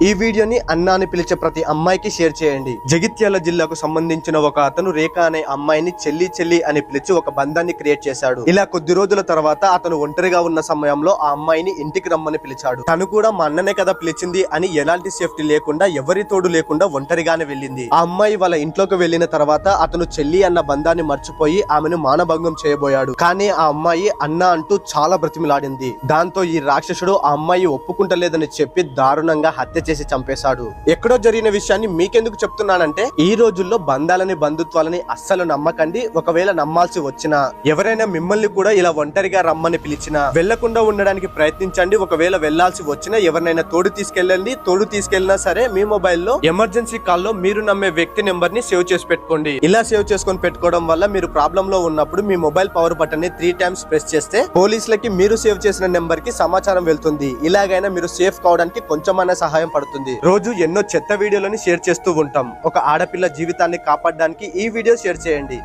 ఈ వీడియోని అన్న అని పిలిచే ప్రతి అమ్మాయికి షేర్ చేయండి. జగిత్యాల జిల్లాకు సంబంధించిన ఒక అతను రేఖ అనే అమ్మాయిని చెల్లి చెల్లి అని పిలిచి ఒక బంధాన్ని క్రియేట్ చేశాడు. ఇలా కొద్ది రోజుల తర్వాత అతను ఒంటరిగా ఉన్న సమయంలో ఆ అమ్మాయిని ఇంటికి రమ్మని పిలిచాడు. తను కూడా మా అన్ననే కదా పిలిచింది అని ఎలాంటి సేఫ్టీ లేకుండా, ఎవరి తోడు లేకుండా ఒంటరిగానే వెళ్ళింది. ఆ అమ్మాయి వాళ్ళ ఇంట్లోకి వెళ్లిన తర్వాత అతను చెల్లి అన్న బంధాన్ని మర్చిపోయి ఆమెను మానభంగం చేయబోయాడు. కానీ ఆ అమ్మాయి అన్న అంటూ చాలా బ్రతిమిలాడింది. దాంతో ఈ రాక్షసుడు ఆ అమ్మాయి ఒప్పుకుంటలేదని చెప్పి దారుణంగా హత్య చేసి చంపేశాడు. ఎక్కడో జరిగిన విషయాన్ని మీకెందుకు చెప్తున్నానంటే, ఈ రోజుల్లో బంధాలని బంధుత్వాలని అస్సలు నమ్మకండి. ఒకవేళ నమ్మాల్సి వచ్చినా, ఎవరైనా మిమ్మల్ని కూడా ఇలా ఒంటరిగా రమ్మని పిలిచినా వెళ్లకుండా ఉండడానికి ప్రయత్నించండి. ఒకవేళ వెళ్లాల్సి వచ్చినా ఎవరినైనా తోడు తీసుకెళ్ళండి. తోడు తీసుకెళ్లినా సరే మీ మొబైల్లో ఎమర్జెన్సీ కాల్లో మీరు నమ్మే వ్యక్తి నెంబర్ ని సేవ్ చేసి పెట్టుకోండి. ఇలా సేవ్ చేసుకొని పెట్టుకోవడం వల్ల మీరు ప్రాబ్లం లో ఉన్నప్పుడు మీ మొబైల్ పవర్ బటన్ ని 3 times ప్రెస్ చేస్తే పోలీసులకి మీరు సేవ్ చేసిన నెంబర్ కి సమాచారం వెళ్తుంది. ఇలాగైనా మీరు సేఫ్ కావడానికి కొంచెమైనా సహాయం పడుతుంది. రోజు ఎన్నో చెత్త వీడియోలని షేర్ చేస్తూ ఉంటాం. ఒక ఆడపిల్ల జీవితాన్ని కాపాడడానికి ఈ వీడియో షేర్ చేయండి.